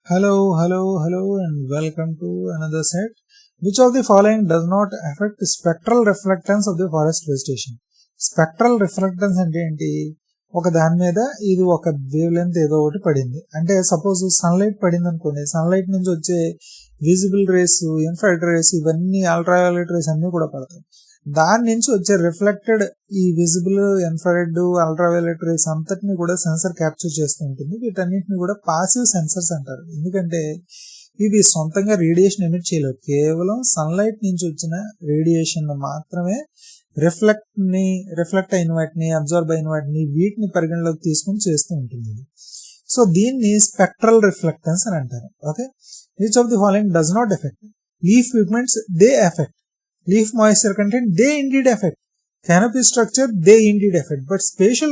Hello, and welcome to another set. Which of the following does not affect spectral reflectance of the forest vegetation? Spectral reflectance అంటే ఏంటి? ఒక దాని మీద ఇది ఒక వేవ్ లెంత్ ఏదో ఒకటి పడింది అంటే సపోజ్ సన్లైట్ పడింది అనుకోండి, సన్లైట్ నుంచి వచ్చే విజిబుల్ రేస్, ఇన్ఫ్రారెడ్ రేస్, ఇవన్నీ అల్ట్రావైలెట్ రేస్ అన్ని కూడా పడతాయి. దాని నుంచి వచ్చే రిఫ్లెక్టెడ్ ఈ విజిబుల్, ఇన్ఫ్రారెడ్, అల్ట్రావైలెట్ రేస్ అంతటిని కూడా సెన్సర్ క్యాప్చర్ చేస్తూ ఉంటుంది. వీటన్నిటిని కూడా పాసివ్ సెన్సర్స్ అంటారు. ఎందుకంటే ఇవి సొంతంగా రేడియేషన్ ఎమిట్ చేయలేవు, కేవలం సన్లైట్ నుంచి వచ్చిన రేడియేషన్ మాత్రమే రిఫ్లెక్ట్ అయిన వాటిని, అబ్జర్వ్ అయిన వాటిని, వీటిని పరిగణలోకి తీసుకుని చేస్తూ ఉంటుంది. సో దీన్ని స్పెక్ట్రల్ రిఫ్లెక్టెన్స్ అని అంటారు. Okay, each of the following does not effect leaf pigments, they effect leaf moisture content, they indeed affect canopy structure, they indeed affect, but spatial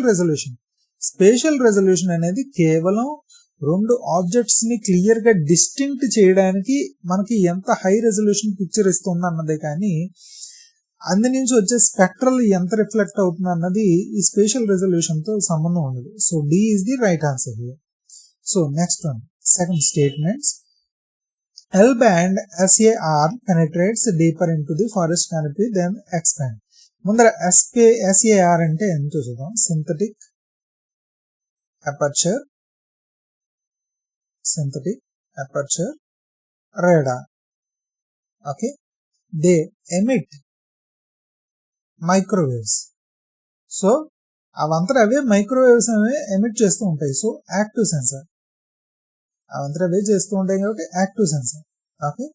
resolution అనేది కేవలం రెండు ఆబ్జెక్ట్స్ ని క్లియర్ గా డిస్టింక్ట్ చేయడానికి మనకి ఎంత హై రెజల్యూషన్ పిక్చర్ ఇస్తుంది అన్నదే కానీ అందు నుంచి వచ్చే స్పెక్ట్రల్ ఎంత రిఫ్లెక్ట్ అవుతుంది అన్నది ఈ స్పేషియల్ రెజల్యూషన్ తో సంబంధం ఉండదు. So D is the right answer here. So next one, second statements. L band SAR penetrates deeper into the forest canopy than X band. ముందర SAR అంటే ఎంతో చూద్దాం. Synthetic aperture radar. Okay, they emit microwaves. So అవంతా అవే microwaves అనేవి emit చేస్తూ ఉంటాయి. So active censor అవంతా అవే చేస్తూ ఉంటాయి కాబట్టి యాక్టివ్ సెన్సార్. ఓకే,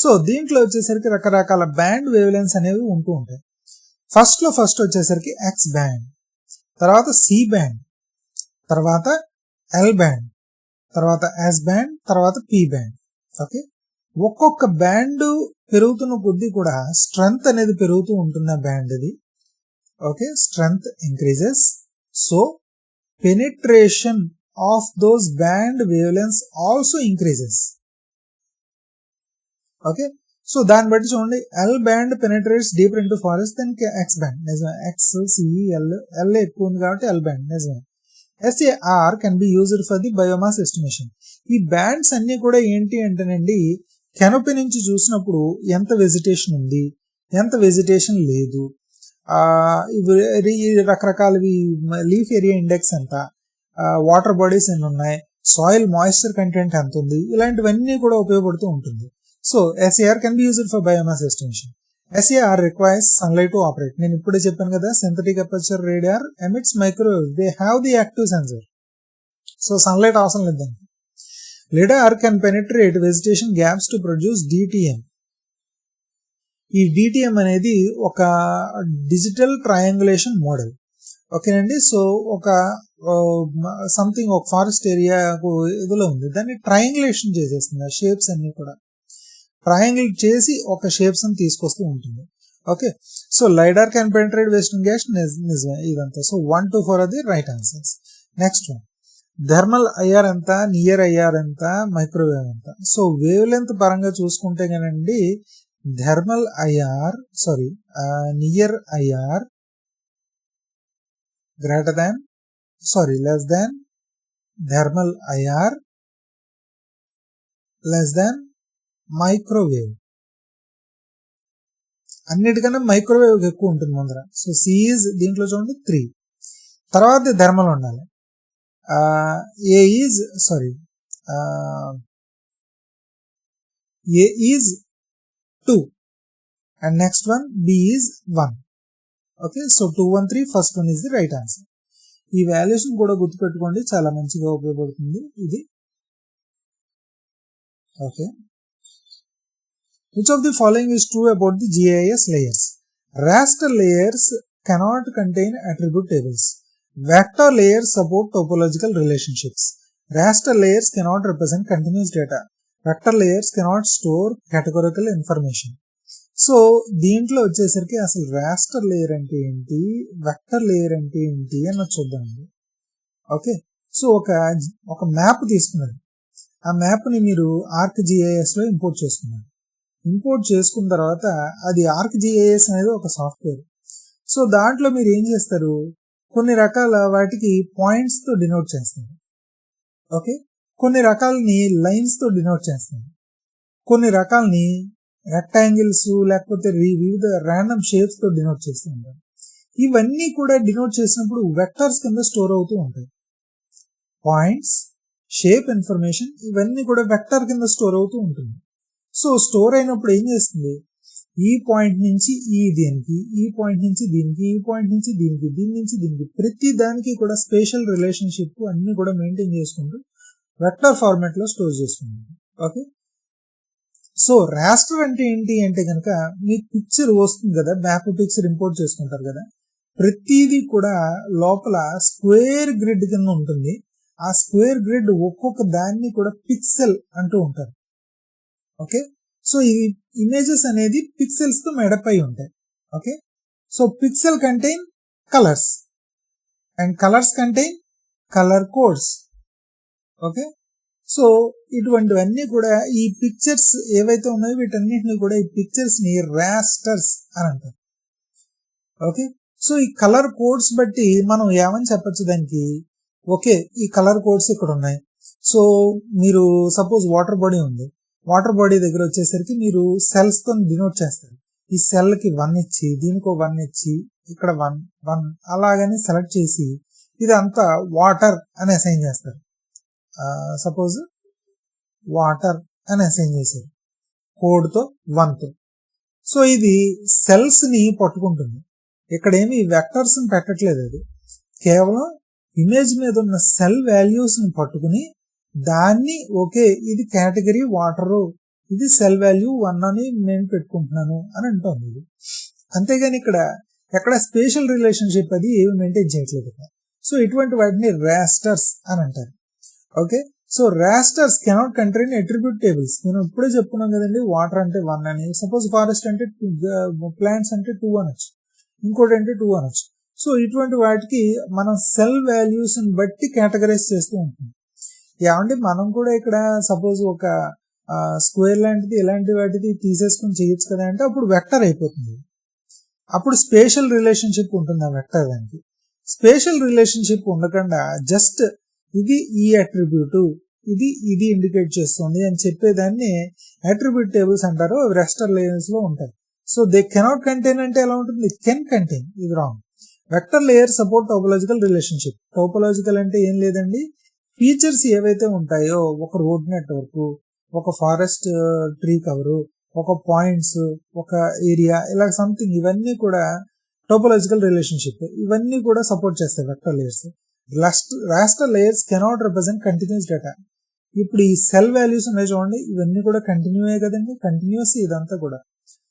సో దీంట్లో వచ్చేసరికి రకరకాల బ్యాండ్ వేవ్ లెన్స్ అనేవి ఉంటూ ఉంటాయి. ఫస్ట్ వచ్చేసరికి ఎక్స్ బ్యాండ్, తర్వాత సి బ్యాండ్, తర్వాత ఎల్ బ్యాండ్, తర్వాత ఎస్ బ్యాండ్, తర్వాత పి బ్యాండ్. ఓకే, ఒక్కొక్క బ్యాండ్ పెరుగుతున్న కొద్దీ కూడా స్ట్రెంగ్త్ అనేది పెరుగుతూ ఉంటుంది ఆ బ్యాండ్ ఇది. Okay, strength increases, so penetration of those band wavelengths also increases. Okay, so దాన్ని బట్టి చూడండి, L band penetrates deeper into forest than X band. నిజమే, X, C, L ఎక్కువ ఉంది కాబట్టి L band. నిజమే. SAR can be used for the biomass estimation. ఈ bands అన్ని కూడా ఏంటి అంటేనండి, కెనోపీ నుంచి చూసినప్పుడు ఎంత వెజిటేషన్ ఉంది, ఎంత వెజిటేషన్ లేదు, రకరకాలవి లీఫ్ ఏరియా ఇండెక్స్ ఎంత, వాటర్ బాడీస్ ఎన్ని ఉన్నాయి, సాయిల్ మాయిశ్చర్ కంటెంట్ ఎంత ఉంది, ఇలాంటివన్నీ కూడా ఉపయోగపడుతూ ఉంటుంది. So SAR can be used for biomass estimation. SAR requires sunlight to operate. నేను ఇప్పుడే చెప్పాను కదా, synthetic aperture radar emits microwaves, they have the active sensor. So sunlight అవసరం లేదు దానికి. LiDAR can penetrate vegetation gaps to produce DTM. ఈ DTM అనేది ఒక డిజిటల్ ట్రయాంగులేషన్ మోడల్. ఓకేనండి, సో ఒక సంథింగ్ ఒక ఫారెస్ట్ ఏరియా ఇదిలో ఉంది, దాన్ని ట్రయాంగులేషన్ చేసేస్తుంది. ఆ షేప్స్ అన్ని కూడా ట్రయాంగిల్ చేసి ఒక షేప్స్ అని తీసుకొస్తూ ఉంటుంది. Okay, so lidar can penetrate western gas, నిజమే ఇదంతా. సో 1, 2, 4 అది right answers. Next one, thermal IR ఎంత, నియర్ IR ఎంత, మైక్రోవేవ్ ఎంత. సో వేవ్ లెంత్ పరంగా చూసుకుంటే కానండి, thermal IR near IR less than thermal IR less than microwave. అన్నిటికన్నా మైక్రోవేవ్ ఎక్కువ ఉంటుంది ముందర. సో సి ఈజ్ దీంట్లో చూడండి 3, తర్వాత థర్మల్ ఉండాలి. A is 2 and next one B is 1. Okay, so 2, 1, 3 first one is the right answer. ఈ valuation కూడా గుర్తుపెట్టుకోండి, చాలా మంచిగా ఉపయోగపడుతుంది ఇది. Okay, which of the following is true about the GIS layers? Raster layers cannot contain attribute tables. Vector layers support topological relationships. Raster layers cannot represent continuous data. Vector layers cannot store categorical information. So దీంట్లో వచ్చేసరికి అసలు raster layer అంటే ఏంటి, vector layer అంటే ఏంటి అని చూద్దామండి. Okay, so ఒక మ్యాప్ తీసుకున్నారు, ఆ మ్యాప్ని మీరు ArcGIS లో ఇంపోర్ట్ చేసుకున్నారు. ఇంపోర్ట్ చేసుకున్న తర్వాత అది ArcGIS అనేది ఒక సాఫ్ట్వేర్. సో దాంట్లో మీరు ఏం చేస్తారు, కొన్ని రకాల వాటికి పాయింట్స్తో డినోట్ చేస్తారు. ఓకే, కొన్ని రకాలని లైన్స్ తో డినోట్ చేస్తాం, కొన్ని రకాలని రెక్టాంగిల్స్ లేకపోతే వివిధ ర్యాండమ్ షేప్స్ తో డినోట్ చేస్తూ ఉంటాం. ఇవన్నీ కూడా డినోట్ చేసినప్పుడు వెక్టర్స్ కింద స్టోర్ అవుతూ ఉంటాయి. పాయింట్స్, షేప్ ఇన్ఫర్మేషన్ ఇవన్నీ కూడా వెక్టర్ కింద స్టోర్ అవుతూ ఉంటుంది. సో స్టోర్ అయినప్పుడు ఏం చేస్తుంది, ఈ పాయింట్ నుంచి ఈ దీనికి, ఈ పాయింట్ నుంచి దీనికి, ఈ పాయింట్ నుంచి దీనికి, దీని నుంచి దీనికి, ప్రతి దానికి కూడా స్పేషల్ రిలేషన్షిప్ అన్ని కూడా మెయింటైన్ చేసుకుంటూ వెక్టర్ ఫార్మాట్ లో స్టోర్ చేసుకుంటుంది. ఓకే, సో రాస్టర్ అంటే ఏంటి అంటే కనుక మీకు పిక్చర్ వస్తుంది కదా, మ్యాప్ పిక్చర్ ఇంపోర్ట్ చేసుకుంటారు కదా, ప్రతిదీ కూడా లోపల స్క్వేర్ గ్రిడ్ కింద ఉంటుంది. ఆ స్క్వేర్ గ్రిడ్ ఒక్కొక్క దాన్ని కూడా పిక్సెల్ అంటూ ఉంటారు. ఓకే, సో ఈ ఇమేజెస్ అనేది పిక్సెల్స్ తో మేడప్ అయి ఉంటాయి. Okay, so pixel contain colours and colours contain colour codes. Okay, so ఇటువంటివన్నీ కూడా ఈ పిక్చర్స్ ఏవైతే ఉన్నాయో వీటన్నిటిని కూడా ఈ పిక్చర్స్ ని రాస్టర్స్ అని అంటారు. ఓకే, సో ఈ కలర్ కోడ్స్ బట్టి మనం ఏమని చెప్పచ్చు దానికి, ఓకే ఈ కలర్ కోడ్స్ ఇక్కడ ఉన్నాయి. సో మీరు సపోజ్ వాటర్ బాడీ ఉంది, వాటర్ బాడీ దగ్గర వచ్చేసరికి మీరు సెల్స్ తో డినోట్ చేస్తారు. ఈ సెల్ కి 1 ఇచ్చి, దీనికి 1 ఇచ్చి, ఇక్కడ 1 అలాగని సెలెక్ట్ చేసి ఇదంతా వాటర్ అని అసైన్ చేస్తారు. సపోజ్ వాటర్ అని అసైన్ చేశారు కోడ్ తో 1 తో. సో ఇది సెల్స్ ని పట్టుకుంటుంది, ఇక్కడ ఏమి వెక్టర్స్ ని పెట్టట్లేదు, అది కేవలం ఇమేజ్ మీద ఉన్న సెల్ వాల్యూస్ ని పట్టుకుని దాన్ని ఓకే ఇది కేటగిరీ వాటరు, ఇది సెల్ వాల్యూ 1 అని నేను పెట్టుకుంటున్నాను అని అంటుంది ఇది. అంతేగాని ఇక్కడ ఎక్కడ స్పేషల్ రిలేషన్షిప్ అది ఏమి మెయింటైన్ చేయట్లేదు. సో ఇటువంటి వాటిని రాస్టర్స్ అని అంటారు. Okay, so rasters cannot contain attribute tables. మనం ఇప్పుడే చెప్పుకున్నాం కదండి, వాటర్ అంటే 1 అని, సపోజ్ ఫారెస్ట్ అంటే ప్లాంట్స్ అంటే 2 అనొచ్చు, ఇంకోటి అంటే 2 అనొచ్చు. సో ఇటువంటి వాటికి మనం సెల్ వాల్యూస్ ని బట్టి కేటగరైజ్ చేస్తూ ఉంటాం. ఏమంటే మనం కూడా ఇక్కడ సపోజ్ ఒక స్క్వేర్ లాంటిది ఇలాంటి వాటిది తీసేసుకుని చేయొచ్చు కదా అంటే అప్పుడు వెక్టర్ అయిపోతుంది. అప్పుడు స్పేషల్ రిలేషన్షిప్ ఉంటుంది ఆ వెక్టర్ దానికి. స్పేషల్ రిలేషన్షిప్ ఉండకుండా జస్ట్ ఇది ఈ అట్రిబ్యూట్, ఇది ఇండికేట్ చేస్తుంది అని చెప్పేదాన్ని అట్రిబ్యూట్ టేబుల్స్ అంటారు. అవి రాస్టర్ లేయర్స్ లో ఉంటాయి. సో దే కెనాట్ కంటైన్ అంటే ఎలా ఉంటుంది, కెన్ కంటైన్, ఇది wrong. Vector layer support topological relationship. Topological అంటే ఏం లేదండి, ఫీచర్స్ ఏవైతే ఉంటాయో ఒక రోడ్ నెట్వర్క్, ఒక ఫారెస్ట్ ట్రీ కవరు, ఒక పాయింట్స్, ఒక ఏరియా, ఇలా సంథింగ్, ఇవన్నీ కూడా టోపోలాజికల్ రిలేషన్షిప్. ఇవన్నీ కూడా సపోర్ట్ చేస్తాయి vector layers. Raster layers cannot represent continuous data. ఇప్పుడు ఈ సెల్ వాల్యూస్ ఉన్నాయి చూడండి, ఇవన్నీ కూడా కంటిన్యూ అయ్యే కదండి, కంటిన్యూస్ ఇదంతా కూడా.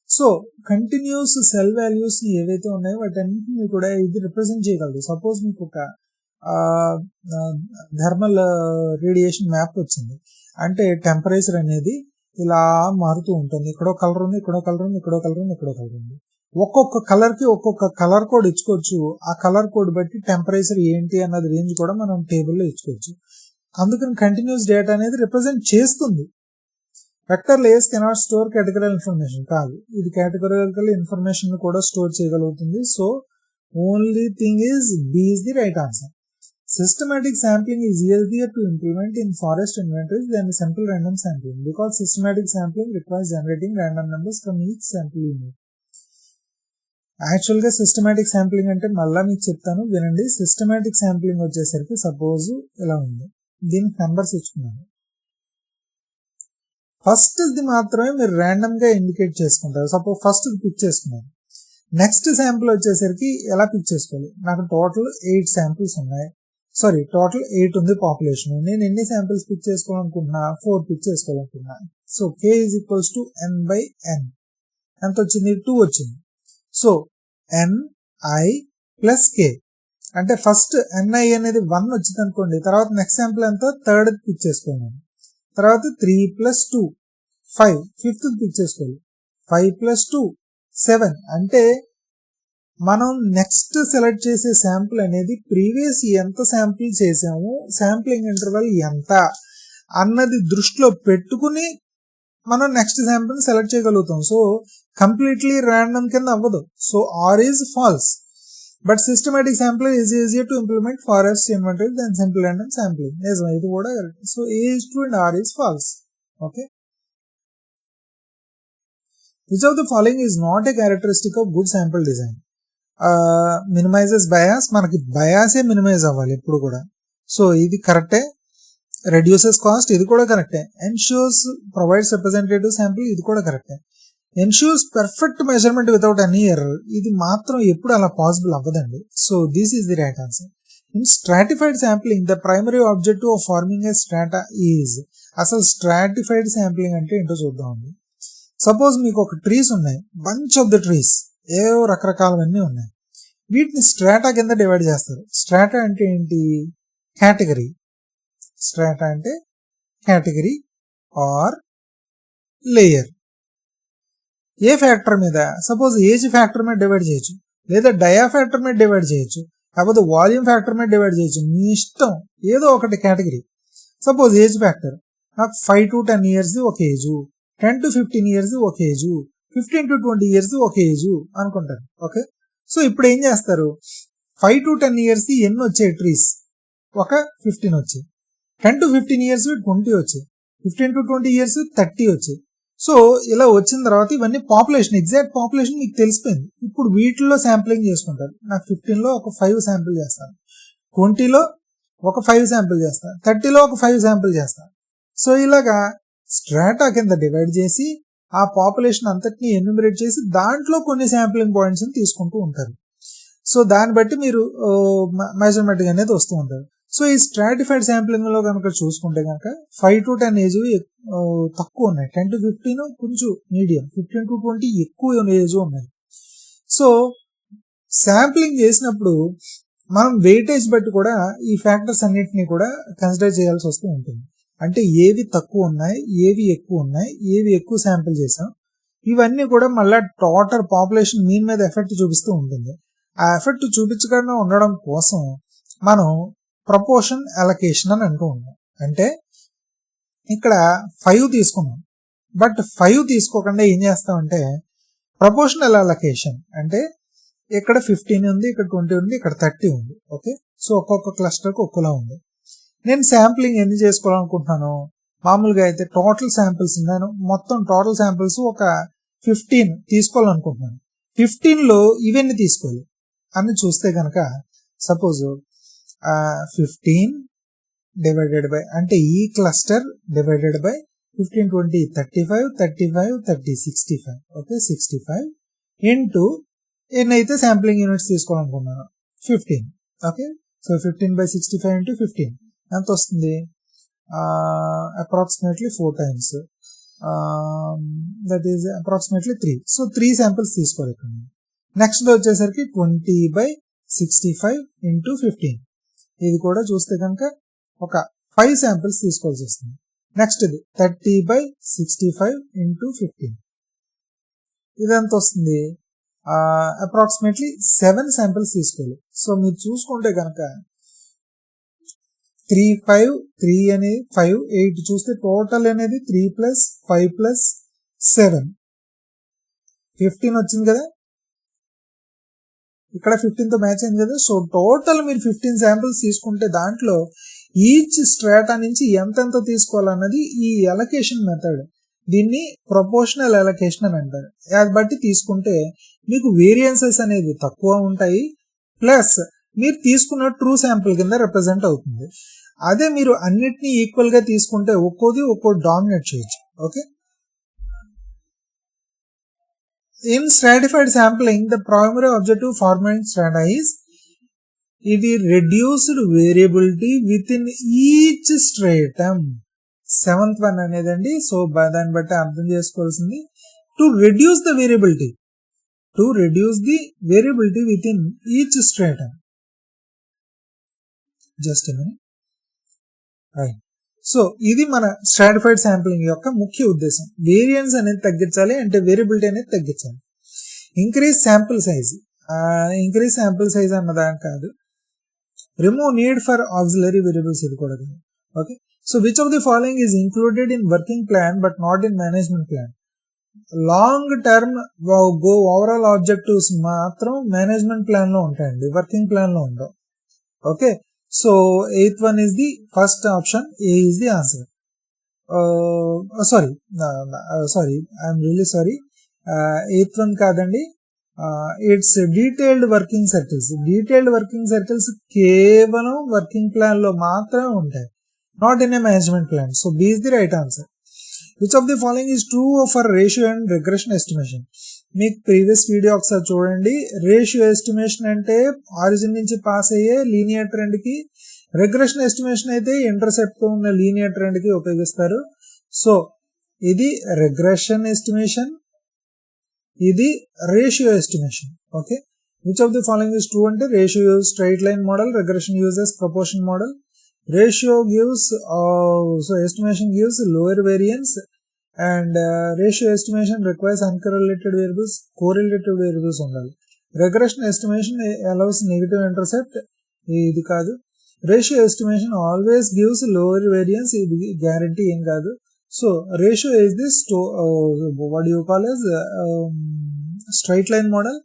సో కంటిన్యూస్ సెల్ వాల్యూస్ ని ఏవైతే ఉన్నాయో వాటన్నిటిని కూడా ఇది రిప్రజెంట్ చేయగలదు. సపోజ్ మీకు ఒక థర్మల్ రేడియేషన్ మ్యాప్ వచ్చింది అంటే టెంపరేచర్ అనేది ఇలా మారుతూ ఉంటుంది. ఇక్కడో కలర్ ఉంది, ఇక్కడో కలర్ ఉంది, ఇక్కడో కలర్ ఉంది, ఇక్కడో కలర్ ఉంది. ఒక్కొక్క కలర్ కి ఒక్కొక్క కలర్ కోడ్ ఇచ్చుకోవచ్చు. ఆ కలర్ కోడ్ బట్టి టెంపరేచర్ ఏంటి అన్నది రేంజ్ కూడా మనం టేబుల్లో ఇచ్చుకోవచ్చు. అందుకని కంటిన్యూస్ డేటా అనేది రిప్రజెంట్ చేస్తుంది. Vector layers cannot store categorical information, కాదు, ఇది కేటగిరికల్ ఇన్ఫర్మేషన్ కూడా స్టోర్ చేయగలుగుతుంది. So only thing is B is the right answer. Systematic sampling is easier to implement in forest inventories than simple random sampling because systematic sampling requires generating random numbers from each sample unit. యాక్చువల్గా systematic sampling అంటే మళ్ళా మీకు చెప్తాను వినండి. Systematic sampling వచ్చేసరికి suppose ఇలా ఉంది, దీనికి నెంబర్స్ ఇచ్చుకున్నాను. ఫస్ట్ ది మాత్రమే మీరు ర్యాండమ్ గా ఇండికేట్ చేసుకుంటారు. సపోజ్ ఫస్ట్ పిక్ చేసుకున్నాను, నెక్స్ట్ శాంపుల్ వచ్చేసరికి ఎలా పిక్ చేసుకోవాలి. నాకు టోటల్ 8 శాంపిల్స్ ఉన్నాయి, సారీ టోటల్ 8 ఉంది పాపులేషన్. నేను ఎన్ని శాంపిల్స్ పిక్ చేసుకోవాలనుకుంటున్నా, 4 పిక్ చేసుకోవాలనుకుంటున్నా. So k is equals to n/n. ఎంత వచ్చింది, 2 వచ్చింది. సో ni ప్లస్ k అంటే ఫస్ట్ ni అనేది 1 వచ్చింది అనుకోండి, తర్వాత నెక్స్ట్ శాంపుల్ ఎంత, థర్డ్ పిక్ చేసుకోవాలి. తర్వాత 3 + 2 5, ఫిఫ్త్ పిక్ చేసుకోవాలి. 5 + 2 7. అంటే మనం నెక్స్ట్ సెలెక్ట్ చేసే శాంపుల్ అనేది ప్రీవియస్ ఎంత శాంపుల్ చేసాము, శాంప్లింగ్ ఇంటర్వల్ ఎంత అన్నది దృష్టిలో పెట్టుకుని మనం నెక్స్ట్ శాంపుల్ సెలెక్ట్ చేయగలుగుతాం. సో కంప్లీట్లీ ర్యాండమ్ కింద అవ్వదు. So R is false. But systematic sampling is easier to implement forest inventory than simple random sampling. నిజమే, ఇది కూడా correct. So A is true and R is false. Okay, which of the following is not a characteristic of good sample design? Minimises bias, మనకి బయాసే minimise అవ్వాలి ఎప్పుడు కూడా. So ఇది కరెక్టే. Reduces cost, ఇది కూడా కరెక్టే. ఎన్ష్యూర్స్ ప్రొవైడ్స్ రిప్రజెంటేటివ్ శాంపుల్, ఇది కూడా కరెక్టే. Ensures perfect measurement without any error, ఇది మాత్రం ఎప్పుడు అలా పాసిబుల్ అవ్వదండి. So this is the right answer. In stratified sampling the primary objective of farming A strata is. అసలు స్ట్రాటిఫైడ్ శాంప్లింగ్ అంటే ఏంటో చూద్దామండి. సపోజ్ మీకు ఒక ట్రీస్ ఉన్నాయి, బంచ్ ఆఫ్ ద ట్రీస్, ఏవో రకరకాలవన్నీ ఉన్నాయి. వీటిని స్ట్రాటా కింద డివైడ్ చేస్తారు. స్ట్రాటా అంటే ఏంటి? కేటగిరీ. స్ట్రాటా అంటే కేటగిరీ ఆర్ లేయర్. ఏ ఫ్యాక్టర్ మీద? సపోజ్ ఏజ్ ఫ్యాక్టర్ మీద డివైడ్ చేయొచ్చు, లేదా డయా ఫ్యాక్టర్ మీద డివైడ్ చేయొచ్చు, కాకపోతే వాల్యూమ్ ఫ్యాక్టర్ మీద డివైడ్ చేయొచ్చు, మీ ఇష్టం. ఏదో ఒకటి కేటగిరీ. సపోజ్ ఏజ్ ఫ్యాక్టర్, నాకు 5 to 10 years ఒక ఏజు, 10 to 15 years ఒక ఏజు, 15 to 20 years ఒక ఏజు అనుకుంటారు. ఓకే, సో ఇప్పుడు ఏం చేస్తారు? 5 to 10 years ఎన్ని వచ్చాయి ట్రీస్? ఒక 15 వచ్చాయి. 10 to 15 years 20 వచ్చాయి. 15 to 20 years 30 వచ్చాయి. సో ఇలా వచ్చిన తర్వాత ఇవన్నీ పాపులేషన్, ఎగ్జాక్ట్ పాపులేషన్ మీకు తెలిసిపోయింది. ఇప్పుడు వీటిల్లో శాంప్లింగ్ చేసుకుంటారు. నాకు 15లో ఒక 5 శాంపుల్ చేస్తాను, 20లో ఒక 5 శాంపుల్ చేస్తాను, 30లో ఒక 5 శాంపుల్ చేస్తాను. సో ఇలాగా స్ట్రాటా కింద డివైడ్ చేసి ఆ పాపులేషన్ అంతటిని ఎన్యూమరేట్ చేసి దాంట్లో కొన్ని శాంప్లింగ్ పాయింట్స్ తీసుకుంటూ ఉంటారు. సో దాన్ని బట్టి మీరు మెజర్మెంట్ అనేది వస్తూ ఉంటారు. సో ఈ స్ట్రాటిఫైడ్ శాంప్లింగ్ లో కనుక చూసుకుంటే కనుక 5 to 10 ఏజ్ తక్కువ ఉన్నాయి, 10 to 15 కొంచెం మీడియం, 15 to 20 ఎక్కువ ఏజ్ ఉన్నాయి. సో శాంప్లింగ్ చేసినప్పుడు మనం వెయిటేజ్ బట్టి కూడా ఈ ఫ్యాక్టర్స్ అన్నిటిని కూడా కన్సిడర్ చేయాల్సి వస్తూ ఉంటుంది. అంటే ఏవి తక్కువ ఉన్నాయి, ఏవి ఎక్కువ ఉన్నాయి, ఏవి ఎక్కువ శాంపిల్ చేసాం, ఇవన్నీ కూడా మళ్ళీ టోటల్ పాపులేషన్ మీన్ మీద ఎఫెక్ట్ చూపిస్తూ ఉంటుంది. ఆ ఎఫెక్ట్ చూపించకుండా ఉండడం కోసం మనం ప్రపోర్షన్ అలొకేషన్ అని అంటూ ఉంటాం. అంటే ఇక్కడ 5 తీసుకున్నాం, బట్ 5 తీసుకోకుండా ఏం చేస్తామంటే ప్రపోర్షనల్ అలొకేషన్ అంటే ఇక్కడ 15 ఉంది, ఇక్కడ 20 ఉంది, ఇక్కడ 30 ఉంది. ఓకే, సో ఒక్కొక్క క్లస్టర్కి ఒక్కలా ఉంది. నేను శాంప్లింగ్ ఎన్ని చేసుకోవాలనుకుంటున్నాను? మామూలుగా అయితే టోటల్ శాంపిల్స్ నేను మొత్తం టోటల్ శాంపిల్స్ ఒక 15 తీసుకోవాలనుకుంటున్నాను. 15లో ఇవన్నీ తీసుకోవాలి అని చూస్తే కనుక సపోజ్ 15 డివైడెడ్ బై, అంటే ఈ cluster divided by 15, 20, 35, 35, 30, 65. Okay, 65 into ఎన్నైతే శాంప్లింగ్ యూనిట్స్ తీసుకోవాలనుకున్నాను 15. ఓకే, సో 15/65 ఇంటూ 15 ఎంత వస్తుంది? Approximately 4 times, that is approximately 3. So 3 samples తీసుకోవాలి ఇక్కడ. నెక్స్ట్ వచ్చేసరికి 20/65 ఇంటూ 15. ఇది కూడా చూస్తే కనుక ఒక 5 శాంపిల్స్ తీసుకోవాల్సి వస్తుంది. నెక్స్ట్ ఇది 30/65 ఇంటూ 15. ఇది ఎంత వస్తుంది? అప్రాక్సిమేట్లీ 7 శాంపిల్స్ తీసుకోవాలి. సో మీరు చూసుకుంటే కనుక 3, 5, 3 అనేది 5, 8 చూస్తే టోటల్ అనేది 3 + 5 + 7 15 వచ్చింది కదా, ఇక్కడ 15తో మ్యాచ్ అయింది కదా. సో టోటల్ మీరు 15 శాంపిల్స్ తీసుకుంటే దాంట్లో ఈచ్ స్ట్రాటా నుంచి ఎంతెంత తీసుకోవాలన్నది ఈ అలొకేషన్ మెథడ్, దీన్ని ప్రపోర్షనల్ అలొకేషన్ అని అంటారు. అది బట్టి తీసుకుంటే మీకు వేరియన్సెస్ అనేది తక్కువ ఉంటాయి, ప్లస్ మీరు తీసుకున్న ట్రూ శాంపిల్ కింద రిప్రజెంట్ అవుతుంది. అదే మీరు అన్నిటినీ ఈక్వల్ గా తీసుకుంటే ఒక్కోది ఒక్కోటి డామినేట్ చేయొచ్చు. Okay, in stratified sampling the primary objective forming strata is ఇది reduced variability within each stratum. 7th one అనేదండి. సో దాన్ని బట్టి అర్థం చేసుకోవాల్సింది to reduce the variability within each stratum. just a minute, right. So ఇది మన stratified sampling యొక్క ముఖ్య ఉద్దేశం. వేరియన్స్ అనేది తగ్గించాలి, అంటే వేరియబిలిటీ అనేది తగ్గించాలి. ఇంక్రీజ్ శాంపుల్ సైజ్ అన్నదాని కాదు, remove need for auxiliary variables, ఇది కూడా కాదు. Okay, so which of the following is included in working plan but not in management plan? Long term overall objectives మాత్రం మేనేజ్మెంట్ ప్లాన్ లో ఉంటాయండి, వర్కింగ్ ప్లాన్ లో ఉండవు. Okay, so 8th one is the first option. A is the answer. Sorry, I'm really sorry. 8th one కాదండి, it's detailed working circles. Detailed working circles కేవలం working plan లో మాత్రమే ఉంటాయి, not in a management plan. So B is the right answer. Which of the following is true for ratio and regression estimation? మీకు previous video ఒకసారి చూడండి. Ratio estimation అంటే origin నుంచి pass అయ్యే లీనియర్ ట్రెండ్ కి, రిగ్రెషన్ ఎస్టిమేషన్ అయితే intercept తో ఉన్న లీనియర్ ట్రెండ్ కి ఉపయోగిస్తారు. సో ఇది రిగ్రెషన్ ఎస్టిమేషన్, ఇది ratio estimation. Okay, which of the following is true అంటే ratio use straight line model, regression uses proportion model. Ratio gives, so estimation gives lower variance, and ratio estimation requires uncorrelated variables, correlated variables ఉండాలి. Regression estimation allows negative intercept, ఇది కాదు. Ratio estimation always gives lower variance, ఇది guarantee ఏం కాదు. So ratio is this what do you call as straight line model,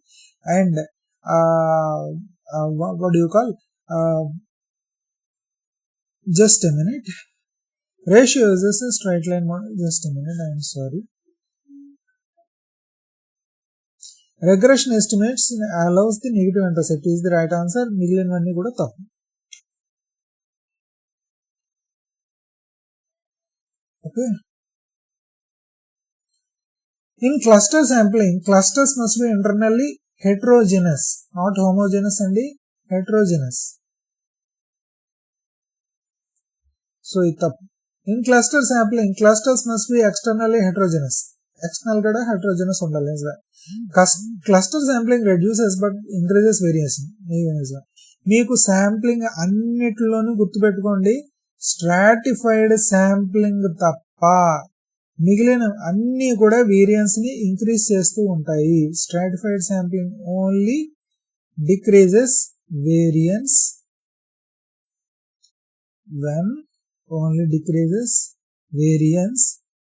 and what do you call just a minute. Ratio is a straight line model. Just a minute, I am sorry. Regression estimates allows the negative intercept is the right answer. మిగిలినవన్నీ కూడా తప్పు. Okay. In cluster sampling, clusters must be internally heterogeneous, not homogeneous and heterogeneous. So ఇది తప్పు. In cluster sampling, clusters must be externally heterogeneous. External కూడా heterogeneous ఉండాలి. Cluster sampling reduces but increases variation. మీకు sampling అన్నిటిలోనూ గుర్తుపెట్టుకోండి, stratified sampling తప్ప మిగిలిన అన్ని కూడా వేరియన్స్ ని ఇంక్రీజ్ చేస్తూ ఉంటాయి. Stratified sampling only decreases variance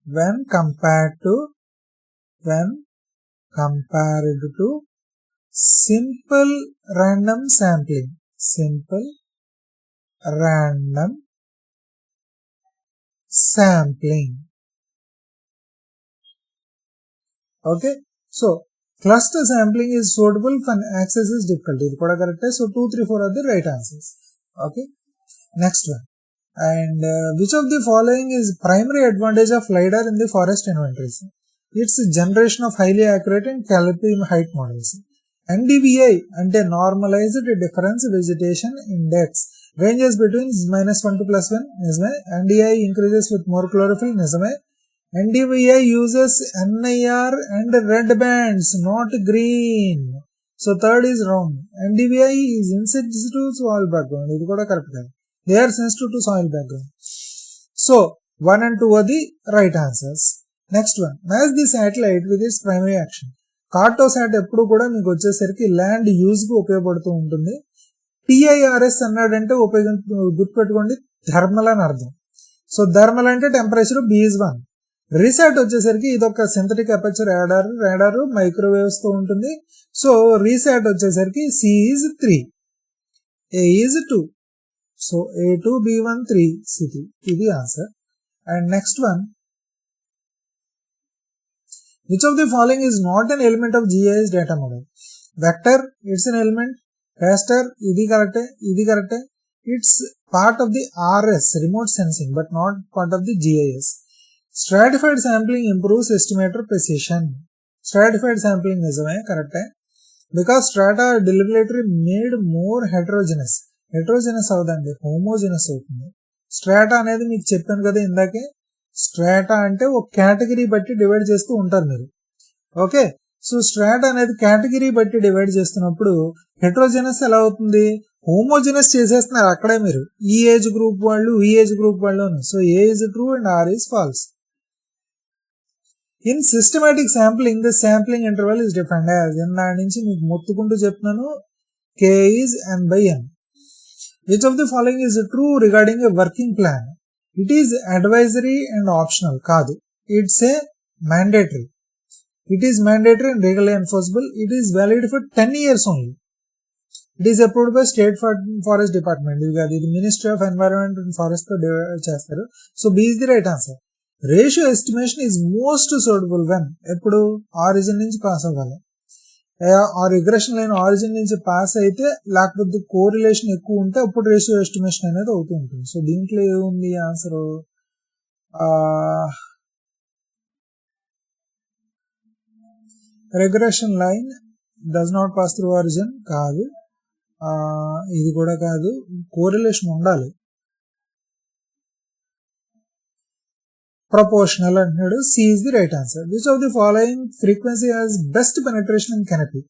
when compared to simple random sampling. Okay, so cluster sampling is suitable when access is difficult. ఇది కూడా కరెక్టే. So 2, 3, 4 are the right answers. Okay, next one. And which of the following is primary advantage of LiDAR in the forest inventories? It's generation of highly accurate and calibrate height models. NDVI అంటే normalized difference vegetation index ranges between -1 to +1. నిజమే. NDI increases with more chlorophyll. నిజమే. NDVI uses NIR and red bands, not green. So third is wrong. NDVI is insensitive to soil background. ఇది కూడా correct కాదు. They are sensitive to soil background. So 1 and 2 are the right answers. Next one. Match the satellite with its primary action. Cartosat ఎప్పుడు కూడా మీకు వచ్చేసరికి land use కు ఉపయోగపడుతూ ఉంటుంది. TIRS అన్నాడంటే గుర్తుపెట్టుకోండి, థర్మల్ అని అర్థం. సో థర్మల్ అంటే టెంపరేచర్, B is 1. రీసాట్ వచ్చేసరికి ఇదొక సింథటిక్ అపర్చర్ రాడార్ మైక్రోవేవ్స్ తో ఉంటుంది. సో రీసాట్ వచ్చేసరికి C is 3, A is 2. So A2, B1, 3, C3. ఇది answer. And next one. Which of the following is not an element of GIS data model? Vector, it's an element. Raster, ఇది కరెక్టే. It's part of the RS, remote sensing, but not part of the GIS. Stratified sampling improves estimator precision. Stratified sampling నిజమే, కరెక్టే. Because strata are deliberately made more heterogeneous. Heterogeneous అవదండి, homogeneous అవుతుంది. Strata అనేది మీకు చెప్పాను కదా ఇందాకే, స్ట్రాటా అంటే ఒక కేటగిరీ బట్టి డివైడ్ చేస్తూ ఉంటారు మీరు. ఓకే, సో స్ట్రాటా అనేది కేటగిరీ బట్టి డివైడ్ చేస్తున్నప్పుడు హెట్రోజెనస్ ఎలా అవుతుంది, హోమోజెనస్ చేసేస్తున్నారు అక్కడే మీరు, ఈ ఏజ్ గ్రూప్ వాళ్ళు ఈ ఏజ్ గ్రూప్ వాళ్ళను. So A is true and R is false. In systematic sampling the sampling interval is different. దాని నుంచి మీకు మొత్తుకుంటూ చెప్తున్నాను, K is n/n. Which of the following is true regarding a working plan? It is advisory and optional. కాదు, it's a mandatory. It is mandatory and legally enforceable. It is valid for 10 years only. It is approved by State Forest Department. The Ministry of Environment and Forest చేస్తారు. So B is the right answer. Ratio estimation is most suitable when ఎప్పుడు origin నుంచి pass అవ్వాలి. ఆ regression line origin నుంచి pass అయితే లేకపోతే correlation ఎక్కువ ఉంటే అప్పుడు రేషియో ఎస్టిమేషన్ అనేది అవుతూ ఉంటుంది. సో దీంట్లో ఏముంది answer? Regression line does not pass through origin కాదు, ఇది కూడా కాదు, కోరిలేషన్ ఉండాలి. ప్రపోర్షనల్ అంటున్నాడు. C is the right answer. Which of the following frequency has best penetration in canopy?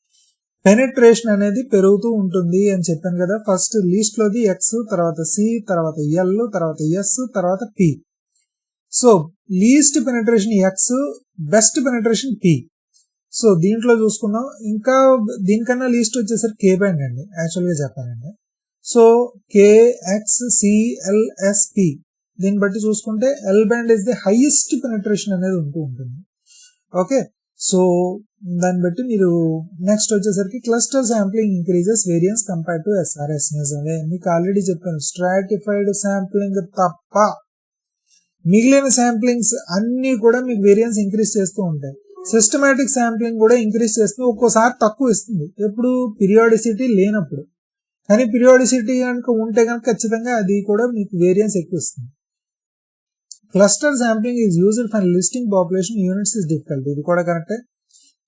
Penetration అనేది పెరుగుతూ ఉంటుంది అని చెప్పాను కదా. ఫస్ట్ లీస్ట్ లోది ఎక్స్, తర్వాత సి, తర్వాత ఎల్, తర్వాత ఎస్, తర్వాత P. So least penetration X, best penetration P. So దీంట్లో చూసుకున్నాం. ఇంకా దీనికన్నా లీస్ట్ వచ్చేసరికి కే బ్యాండ్ అండి యాక్చువల్గా చెప్పాలంటే. సో కేఎక్స్ సిఎల్ఎస్పి దీన్ని బట్టి చూసుకుంటే L band is the highest penetration అనేది ఉంటూ ఉంటుంది. ఓకే, సో దాన్ని బట్టి మీరు నెక్స్ట్ వచ్చేసరికి cluster sampling increases variance compare to SRS. నిజమే, మీకు ఆల్రెడీ చెప్పాను. స్ట్రాటిఫైడ్ శాంప్లింగ్ తప్ప మిగిలిన శాంప్లింగ్స్ అన్ని కూడా మీకు వేరియన్స్ ఇంక్రీజ్ చేస్తూ ఉంటాయి. సిస్టమాటిక్ శాంప్లింగ్ కూడా ఇంక్రీజ్ చేస్తుంది, ఒక్కోసారి తక్కువ ఇస్తుంది. ఎప్పుడు పీరియాడిసిటీ లేనప్పుడు. కానీ పీరియాడిసిటీ కనుక ఉంటే కనుక ఖచ్చితంగా అది కూడా మీకు వేరియన్స్ ఎక్కువ ఇస్తుంది. Cluster sampling is used for listing population units is difficult. ఇది కూడా కరెక్టే.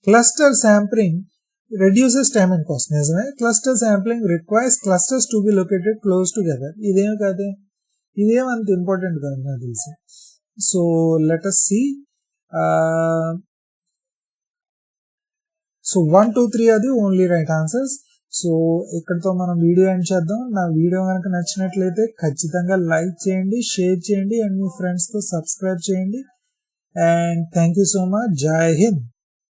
Cluster sampling reduces time and cost. నిజమే, cluster sampling requires clusters to be located close together. ఇదేమి కాదే, ఇదేం అంత ఇంపార్టెంట్ కాదు నాకు తెలిసి. So let us see. So 1, 2, 3 అది ఓన్లీ రైట్ ఆన్సర్స్. సో ఇక్కడితో మనం వీడియో ఎండ్ చేద్దాం. నా వీడియో కనుక నచ్చినట్లయితే ఖచ్చితంగా లైక్ చేయండి, షేర్ చేయండి అండ్ మీ ఫ్రెండ్స్తో సబ్స్క్రైబ్ చేయండి. And thank you so much. జై హింద్.